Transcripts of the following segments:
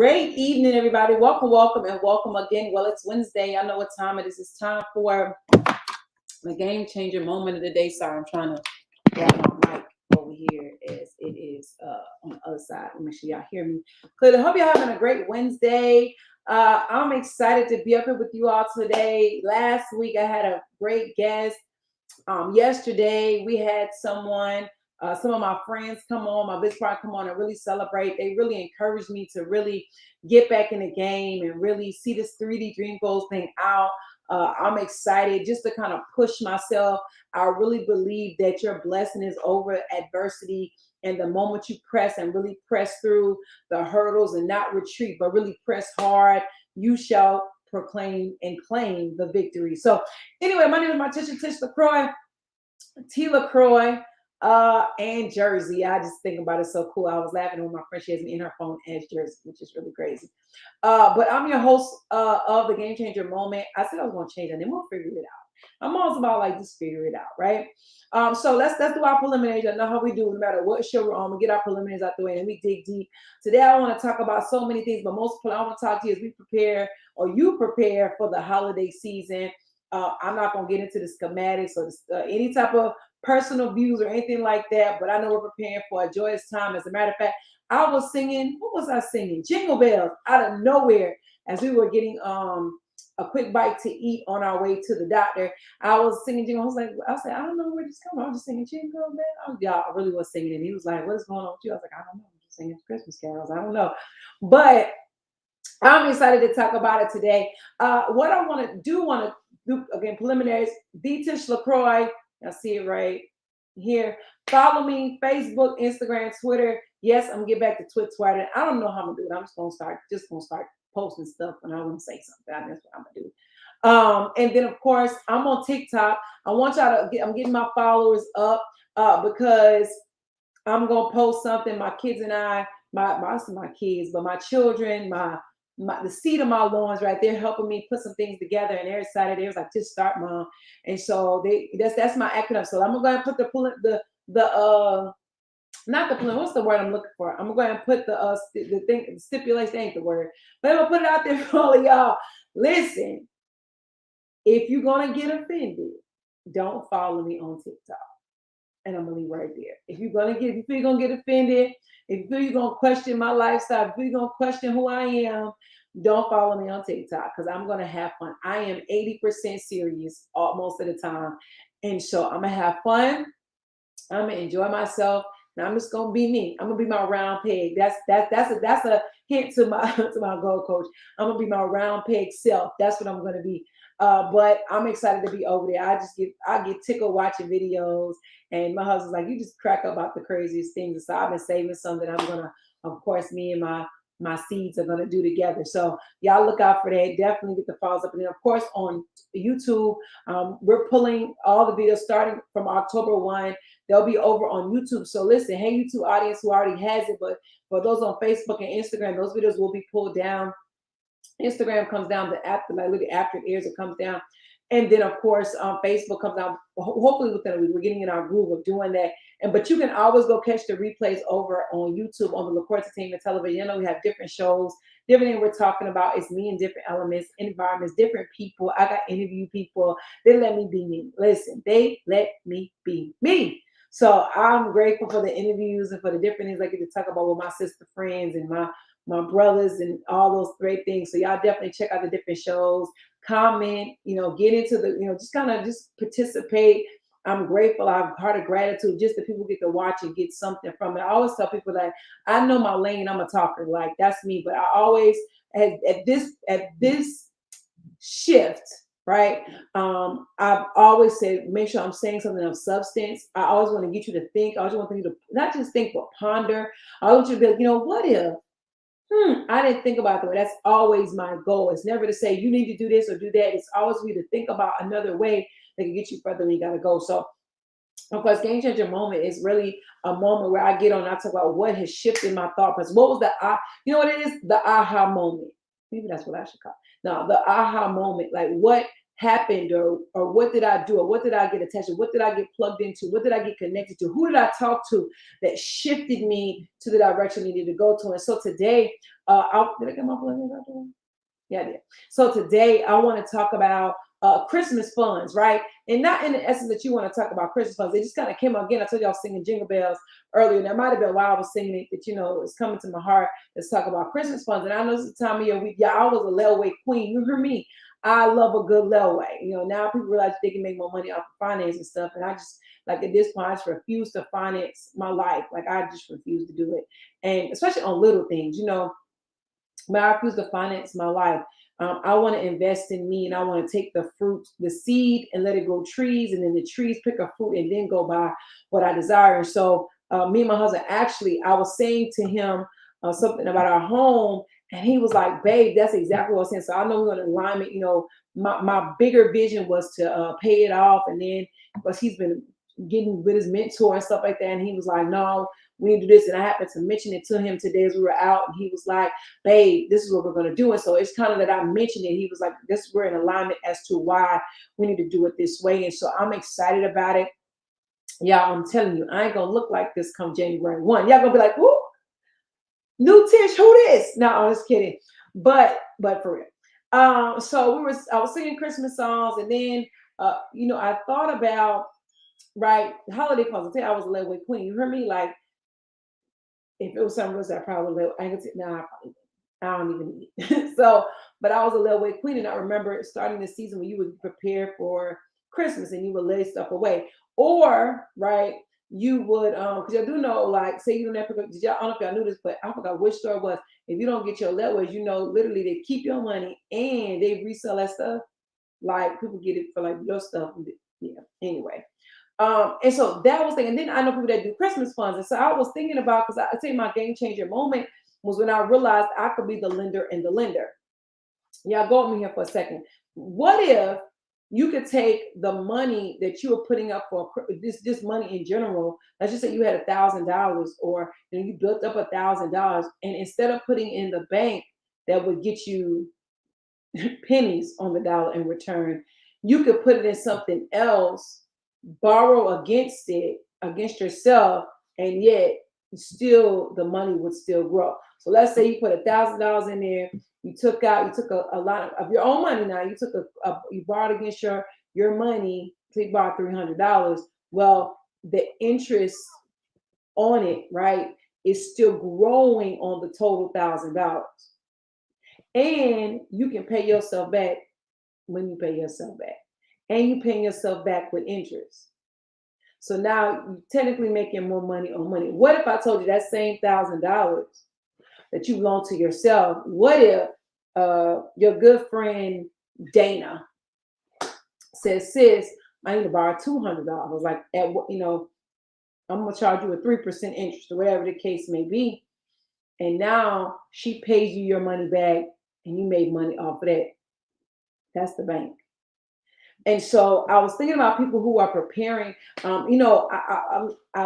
Great evening, everybody. Welcome, welcome, and welcome again. Well, it's Wednesday. I know what time it is. It's time for the game changer moment of the day. Sorry, I'm trying to grab my mic over here as it is on the other side. Let me make sure y'all hear me clearly. Hope you're having a great Wednesday. I'm excited to be up here with you all today. Last week, I had a great guest. Yesterday, we had some of my friends come on, my business partner come on and really celebrate. They really encouraged me to really get back in the game and really see this 3D Dream Goals thing out. I'm excited just to kind of push myself. I really believe that your blessing is over adversity. And the moment you press and really press through the hurdles and not retreat, but really press hard, you shall proclaim and claim the victory. So anyway, my name is Martisha Tish LaCroix, T. LaCroix, and Jersey. I just think about it so cool. I was laughing when my friend, she has me in her phone as Jersey, which is really crazy. But I'm your host of the Game Changer Moment. I said I was going to change it, and then we'll figure it out. I'm always about like just figure it out, right? So let's do our preliminaries. I know how we do, no matter what show we're on. We get our preliminaries out the way, and we dig deep. Today, I want to talk about so many things, but most I want to talk to you as we prepare, or you prepare for the holiday season. I'm not going to get into the schematics or any type of personal views or anything like that, but I know we're preparing for a joyous time. As a matter of fact, I was singing, what was I singing? Jingle Bells out of nowhere as we were getting a quick bite to eat on our way to the doctor. I was singing jingle. I said, I don't know where this comes from. I was just singing Jingle Bells. Yeah, I really was singing. And he was like, what is going on with you? I was like, I don't know. I'm just singing Christmas carols. I don't know. But I'm excited to talk about it today. What I want to do again, preliminaries, the Tish LaCroix. I see it right here. Follow me, Facebook, Instagram, Twitter. Yes, I'm gonna get back to Twitter. I don't know how I'm gonna do it. I'm just gonna start posting stuff when I want to say something. That's what I'm gonna do. And then of course I'm on TikTok. I want y'all to I'm getting my followers up because I'm gonna post something. My kids and I, my kids, but my children, the seed of my lawns right there helping me put some things together, and they're excited. They was like, just start, mom. And so that's my acronym. So I'm gonna go ahead and put not the plan, what's the word I'm looking for? I'm gonna go ahead and put the thing, stipulation ain't the word, but I'm gonna put it out there for all of y'all. Listen, if you're gonna get offended, don't follow me on TikTok. And I'm gonna leave right there. If you feel you're gonna get offended, if you feel you're gonna question my lifestyle, if you're gonna question who I am, don't follow me on TikTok because I'm gonna have fun. I am 80% serious most of the time. And so I'm gonna have fun. I'm gonna enjoy myself. Now I'm just gonna be me. I'm gonna be my round peg. That's a hint to my to my goal coach. I'm gonna be my round peg self. That's what I'm gonna be. But I'm excited to be over there. I get tickled watching videos, and my husband's like, you just crack up about the craziest things. So I've been saving some that I'm gonna, of course, me and my seeds are gonna do together. So y'all look out for that. Definitely get the follows up, and then of course on YouTube, we're pulling all the videos starting from October 1. They'll be over on YouTube. So listen, hey, YouTube audience who already has it, but for those on Facebook and Instagram, those videos will be pulled down. Instagram comes down after it airs, it comes down. And then of course, Facebook comes out hopefully within a week. We're getting in our groove of doing that. But you can always go catch the replays over on YouTube on the LaCroix Entertainment Television. You know, we have different shows, different things we're talking about. It's me in different elements, environments, different people. I got interview people. They let me be me. Listen, they let me be me. So I'm grateful for the interviews and for the different things I get to talk about with my sister friends and my brothers and all those great things. So y'all definitely check out the different shows, comment, get into just kind of just participate. I'm grateful. I have a heart of gratitude just that people get to watch and get something from it. I always tell people that I know my lane. I'm a talker. Like that's me. But I always at this shift, right? I've always said, make sure I'm saying something of substance. I always want to get you to think. I always want you to not just think, but ponder. I want you to be like, what if? I didn't think about that. That's always my goal. It's never to say you need to do this or do that. It's always for you to think about another way that can get you further than you got to go. So, of course, game changer moment is really a moment where I get on and I talk about what has shifted my thought process. What was you know what it is? The aha moment. Maybe that's what I should call it. No, the aha moment. Like what happened, or what did I do, or what did I get attached to, what did I get plugged into, what did I get connected to, who did I talk to that shifted me to the direction I needed to go to. And so today, did I get my plug in? Yeah, I did. So today I want to talk about Christmas funds, right? And not in the essence that you want to talk about Christmas funds. It just kind of came up again. I told you I was singing Jingle Bells earlier, and that might have been why I was singing it, that, it's coming to my heart. Let's talk about Christmas funds. And I know it's the time of year, I was a layaway queen. You hear me? I love a good layaway. Now people realize they can make more money off of finance and stuff. And I just, like, at this point, I just refuse to finance my life. Like, I just refuse to do it. And especially on little things, when I refuse to finance my life. I want to invest in me, and I want to take the fruit, the seed, and let it grow trees, and then the trees pick up fruit and then go by what I desire. And so me and my husband, actually, I was saying to him something about our home, and he was like, babe, that's exactly what I was saying. So I know we're in alignment. My bigger vision was to pay it off, and then because he's been getting with his mentor and stuff like that, and he was like, no, we need to do this. And I happened to mention it to him today as we were out, and he was like, babe, this is what we're going to do. And so it's kind of that I mentioned it. He was like, we're in alignment as to why we need to do it this way. And so I'm excited about it. Y'all, I'm telling you, I ain't going to look like this come January 1. Y'all going to be like, who? New Tish, who this? No, I'm just kidding. But for real. So I was singing Christmas songs, and then, I thought about, right, holiday funds. I was a layaway queen. You heard me? Like, if it was something else, I probably would. I don't even need it. So, but I was a layaway queen, and I remember starting the season when you would prepare for Christmas and you would lay stuff away, or right, you would because I do know, like, say you don't have to. I don't know if y'all knew this, but I forgot which store it was. If you don't get your layaways, literally they keep your money and they resell that stuff. Like, people get it for like your stuff. Yeah. Anyway. And so that was thinking. And then I know people that do Christmas funds. And so I was thinking about, because I say my game changer moment was when I realized I could be the lender and the lender. Y'all go with me here for a second. What if you could take the money that you were putting up for this money in general? Let's just say you had $1,000, or you built up $1,000, and instead of putting in the bank that would get you pennies on the dollar in return, you could put it in something else, borrow against yourself, and yet still the money would still grow. So let's say you put $1,000 in there, you took a lot of your own money. Now you borrowed against your money, so you borrowed $300. Well, the interest on it, right, is still growing on the total $1,000, and you can pay yourself back when you pay yourself back, and you paying yourself back with interest. So now you're technically making more money on money. What if I told you that same $1,000 that you loaned to yourself? What if your good friend Dana says, sis, I need to borrow $200. Like, I'm gonna charge you a 3% interest, or whatever the case may be. And now she pays you your money back, and you made money off of that. That's the bank. And so I was thinking about people who are preparing. I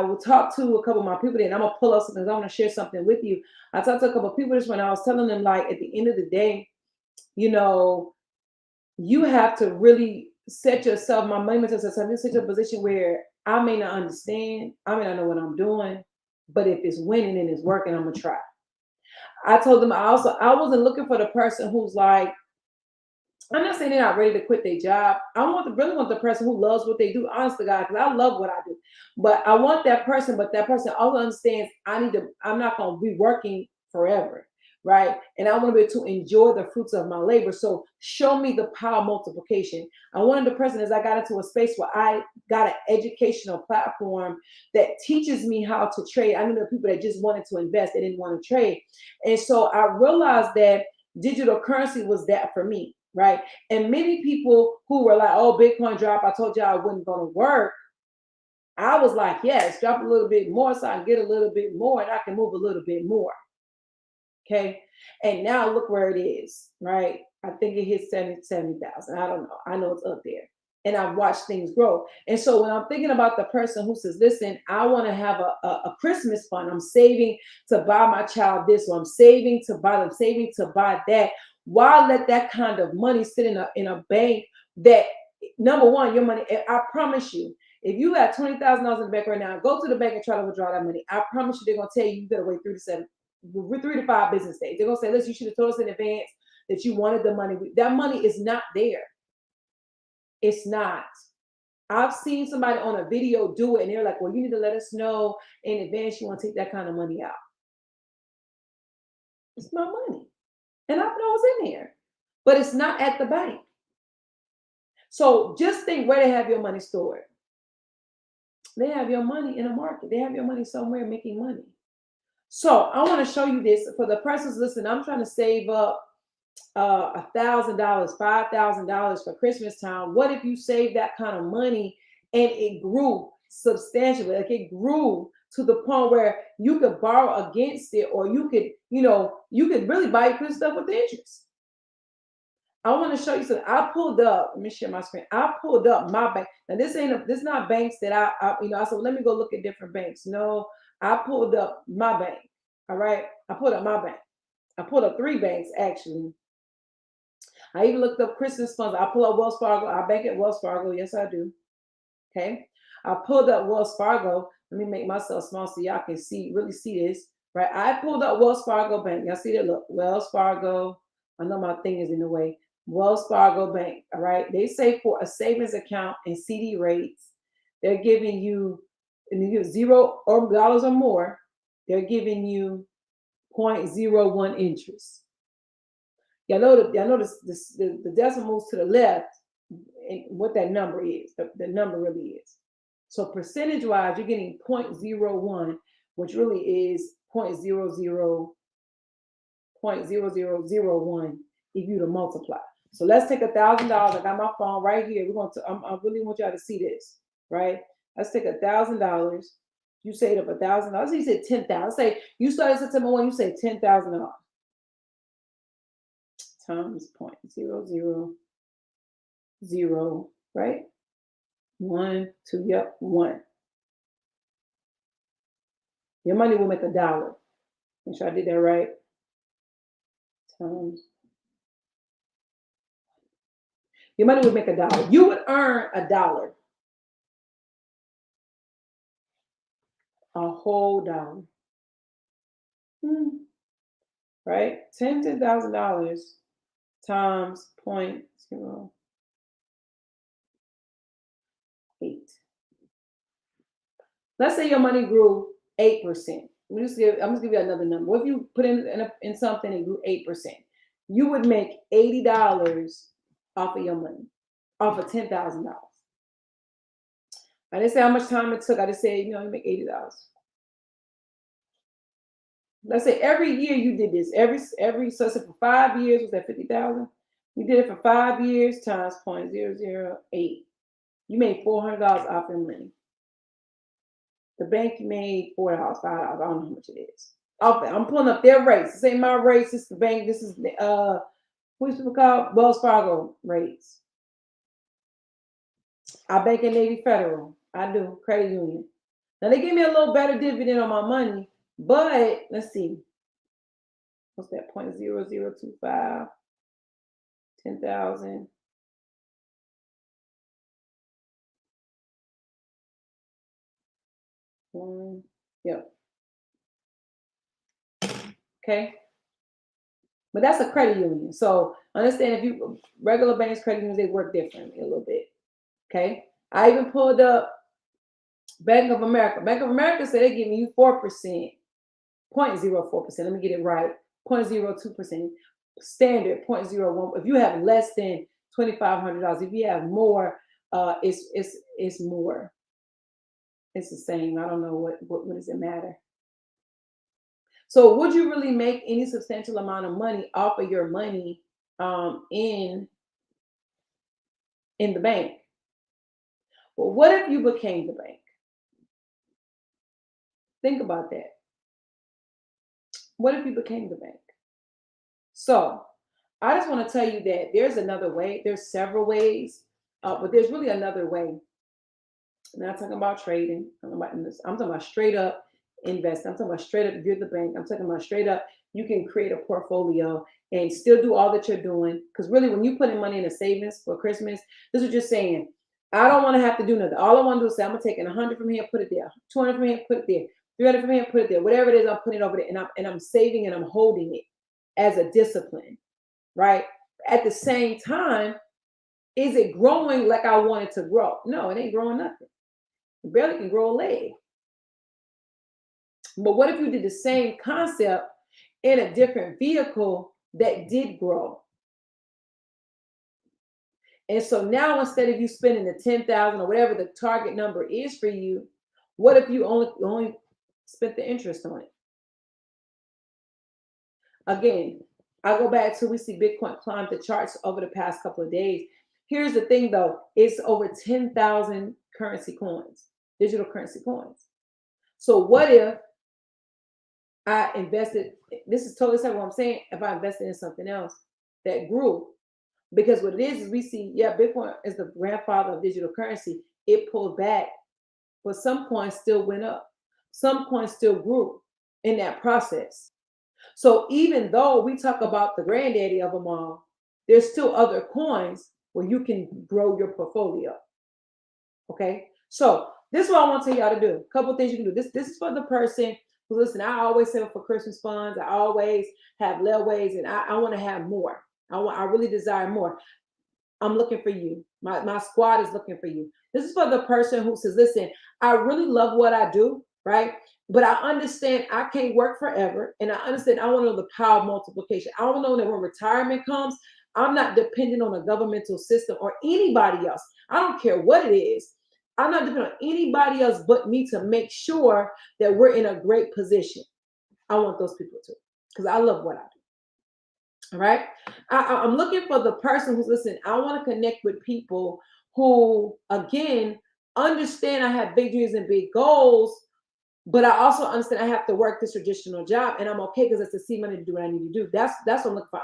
will talk to a couple of my people, and I'm gonna pull up something. I want to share something with you. I talked to a couple of people this when I was telling them, like, at the end of the day, you have to really set yourself. My money mentor says, in such a position where I may not understand, I may not know what I'm doing, but if it's winning and it's working, I'm gonna try. I told them I wasn't looking for the person who's like, I'm not saying they're not ready to quit their job. I really want the person who loves what they do, honest to God, because I love what I do. But I want that person, but that person also understands I'm not going to be working forever, right? And I want to be able to enjoy the fruits of my labor. So show me the power of multiplication. I wanted the person, as I got into a space where I got an educational platform that teaches me how to trade. I know there are people that just wanted to invest, they didn't want to trade. And so I realized that digital currency was that for me. Right. And many people who were like, oh, Bitcoin drop, I told y'all I wasn't going to work. I was like, yes, drop a little bit more so I can get a little bit more and I can move a little bit more. Okay. And now look where it is. Right. I think it hit 70,000. I don't know. I know it's up there. And I've watched things grow. And so when I'm thinking about the person who says, listen, I want to have a Christmas fund. I'm saving to buy my child this, or I'm saving to buy that. Why let that kind of money sit in a bank that, number one, your money, I promise you, if you got $20,000 in the bank right now, go to the bank and try to withdraw that money. I promise you, they're going to tell you got to wait 3 to 5 business days. They're going to say, listen, you should have told us in advance that you wanted the money. That money is not there. It's not. I've seen somebody on a video do it, and they're like, well, you need to let us know in advance you want to take that kind of money out. It's my money. And I know it's in there, but it's not at the bank. So just think where they have your money stored. They have your money in a market. They have your money somewhere making money. So I want to show you this for the persons listening. I'm trying to save up $1,000, $5,000 for Christmas time. What if you save that kind of money and it grew substantially? Like it grew to the point where you could borrow against it, or you could, you could really buy Christmas stuff with interest. I want to show you something. I pulled up. Let me share my screen. I pulled up my bank. Now this is not banks that I said, well, let me go look at different banks. No, I pulled up my bank. All right. I pulled up my bank. I pulled up 3 banks actually. I even looked up Christmas funds. I pull up Wells Fargo. I bank at Wells Fargo. Yes, I do. Okay. I pulled up Wells Fargo. Let me make myself small so y'all can really see this. Right. I pulled up Wells Fargo Bank. Y'all see that? Look, Wells Fargo. I know my thing is in the way. Wells Fargo Bank. All right. They say for a savings account and CD rates, they're giving you, and you give $0 or more, they're giving you 0.01 interest. Y'all know the decimal moves to the left, and what that number is, the number really is. So percentage wise, you're getting 0.01, which really is 0.0001 if you to multiply. So let's take $1,000. I got my phone right here. I really want y'all to see this, right? Let's take $1,000. You saved up $1,000. You said 10,000. Say you started September 1. You say $10,000 times 0.000, right? 1, 2, yep, 1. Your money will make $1. Make sure I did that right. Times. Your money would make $1. You would earn $1. A whole dollar. Right? $10,000 times 0.08. Let's say your money grew 8%. I'm just give you another number. What if you put in something and grew 8%? You would make $80 off of your money, off of $10,000. I didn't say how much time it took. I just said, you make $80. Let's say every year you did this. So for 5 years, was that 50,000? You did it for 5 years times 0.008. You made $400 off your money. The bank, you made $4, $5. I don't know how much it is. I'm pulling up their rates. This ain't my rates. This is the bank. This is what's it called? Wells Fargo rates. I bank in Navy Federal. I do credit union. Now they give me a little better dividend on my money, but let's see. What's that? 0.0025. 10,000. Yep. Okay. But that's a credit union. So understand if you regular banks, credit unions, they work differently a little bit. Okay. I even pulled up Bank of America. Bank of America said they're giving you 4%, 0.04%. Let me get it right. 0.02%. Standard 0.01. If you have less than $2,500, if you have more, it's more. It's the same. I don't know what does it matter. So would you really make any substantial amount of money off of your money in the bank? Well, what if you became the bank? Think about that. What if you became the bank? So I just want to tell you that there's another way. There's several ways, but there's really another way. I'm not talking about trading. I'm talking about straight up invest. I'm talking about straight up, you're the bank. I'm talking about straight up, you can create a portfolio and still do all that you're doing. Because really, when you put in money in a savings for Christmas, this is what you're saying. I don't want to have to do nothing. All I want to do is say, I'm gonna take 100 from here, put it there, 200 from here, put it there, 300 from here, put it there. Whatever it is, I'm putting it over there, and I'm saving and I'm holding it as a discipline, right? At the same time, is it growing like I want it to grow? No, it ain't growing nothing. It barely can grow a leg. But what if you did the same concept in a different vehicle that did grow? And so now, instead of you spending the 10,000 or whatever the target number is for you, what if you only spent the interest on it? Again, I go back to, we see Bitcoin climb the charts over the past couple of days. Here's the thing though, it's over 10,000 currency coins, digital currency coins. So what if I invested, this is totally what I'm saying, if I invested in something else that grew? Because what it is we see, yeah, Bitcoin is the grandfather of digital currency. It pulled back, but some coins still went up. Some coins still grew in that process. So even though we talk about the granddaddy of them all, there's still other coins where you can grow your portfolio. Okay, so this is what I want to tell y'all to do. A couple of things you can do. This is for the person who, listen, I always save for Christmas funds. I always have levways, and I want to have more. I really desire more. I'm looking for you. My squad is looking for you. This is for the person who says, listen, I really love what I do, right? But I understand I can't work forever. And I understand I want to know the power of multiplication. I want to know that when retirement comes, I'm not dependent on a governmental system or anybody else. I don't care what it is. I'm not dependent on anybody else but me to make sure that we're in a great position. I want those people to, because I love what I do. All right. I'm looking for the person who's listening. I want to connect with people who, again, understand I have big dreams and big goals, but I also understand I have to work this traditional job, and I'm okay because it's the seed money to do what I need to do. That's what I'm looking for.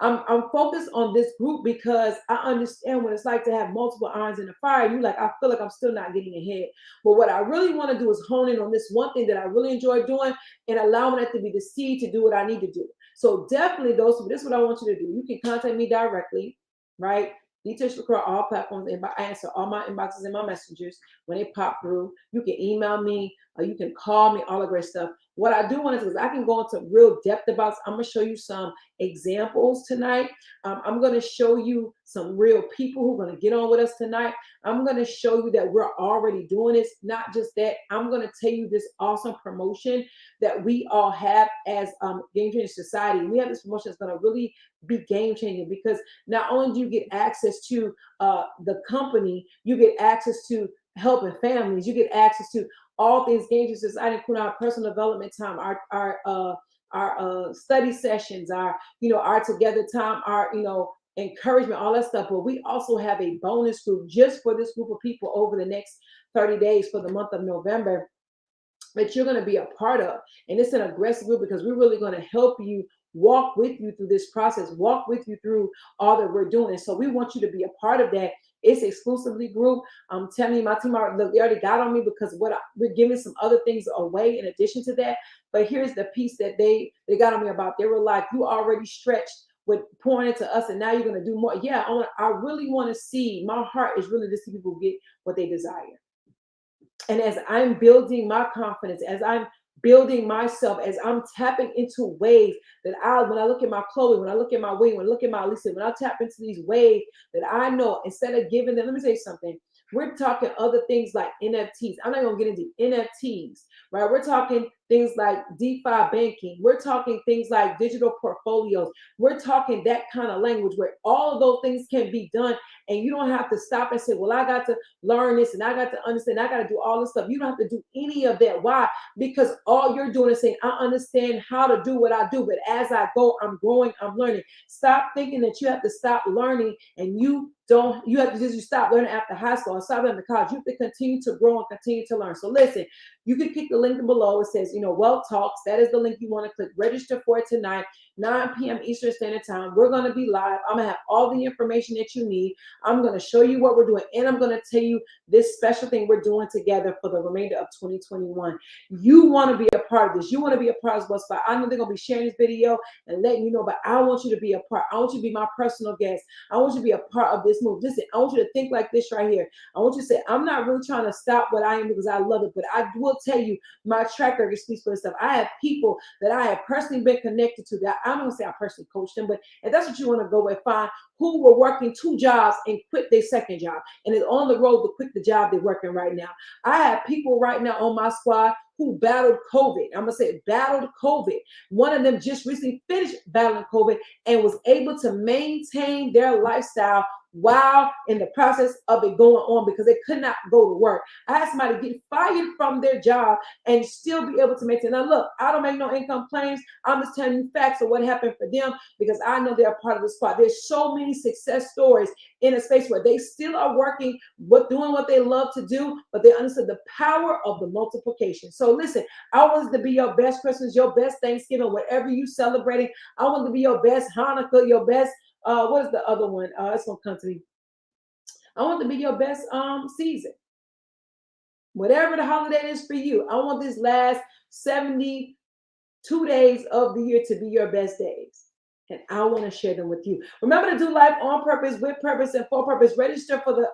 I'm focused on this group because I understand what it's like to have multiple irons in the fire. You like, I feel like I'm still not getting ahead. But what I really want to do is hone in on this one thing that I really enjoy doing and allowing that to be the seed to do what I need to do. So definitely this is what I want you to do. You can contact me directly, right? Details across all platforms. I answer all my inboxes and my messengers when they pop through. You can email me, or you can call me, all the great stuff. What I do want to do is I can go into real depth about. I'm going to show you some examples tonight. I'm going to show you some real people who are going to get on with us tonight. I'm going to show you that we're already doing this. Not just that, I'm going to tell you this awesome promotion that we all have as Game Changer Society. We have this promotion that's going to really be game changing, because not only do you get access to the company, you get access to helping families, you get access to all things Game Changer Society, including our personal development time, our study sessions, our together time, our encouragement, all that stuff. But we also have a bonus group just for this group of people over the next 30 days for the month of November that you're going to be a part of. And it's an aggressive group because we're really going to help you, walk with you through this process, walk with you through all that we're doing. And so we want you to be a part of that. It's exclusively group. I'm telling you, my team, they already got on me because we're giving some other things away in addition to that. But here's the piece that they got on me about. They were like, you already stretched with pouring into us, and now you're going to do more. Yeah, I really want to see, my heart is really to see people get what they desire. And as I'm building my confidence, as I'm building myself, as I'm tapping into ways that when I look at my Chloe, when I look at my Wing, when I look at my Lisa, when I tap into these ways that I know, instead of giving them, let me tell you something. We're talking other things like NFTs. I'm not going to get into NFTs, right? We're talking things like DeFi banking. We're talking things like digital portfolios. We're talking that kind of language where all of those things can be done. And you don't have to stop and say, well, I got to learn this and I got to understand, I got to do all this stuff. You don't have to do any of that. Why? Because all you're doing is saying, I understand how to do what I do, but as I go, I'm growing, I'm learning. Stop thinking that you have to stop learning and you have to just stop learning after high school or stop learning after college. You have to continue to grow and continue to learn. So listen, you can click the link below. It says, Wealth Talks. That is the link you want to click. Register for it tonight, 9 p.m. Eastern Standard Time. We're going to be live. I'm going to have all the information that you need. I'm going to show you what we're doing, and I'm going to tell you this special thing we're doing together for the remainder of 2021. You want to be a part of this. You want to be a part of what's by. I know they're going to be sharing this video and letting you know, but I want you to be a part. I want you to be my personal guest. I want you to be a part of this move. Listen, I want you to think like this right here. I want you to say, I'm not really trying to stop what I am because I love it, but I will tell you my track record speaks for itself. I have people that I have personally been connected to that I'm going to say I personally coached them, but if that's what you want to go with, fine, who were working 2 jobs and quit their second job and is on the road to quit the job they're working right now. I have people right now on my squad who battled COVID. I'm going to say battled COVID. One of them just recently finished battling COVID and was able to maintain their lifestyle while in the process of it going on because they could not go to work. I had somebody get fired from their job and still be able to maintain. Now, look, I don't make no income claims. I'm just telling you facts of what happened for them because I know they're a part of the squad. There's so many success stories in a space where they still are working, doing what they love to do, but they understood the power of the multiplication. So listen, I want it to be your best Christmas, your best Thanksgiving, whatever you celebrating. I want it to be your best Hanukkah, your best what is the other one? It's gonna come to me. I want to be your best season. Whatever the holiday is for you, I want this last 72 days of the year to be your best days. And I want to share them with you. Remember to do life on purpose, with purpose, and for purpose. Register for the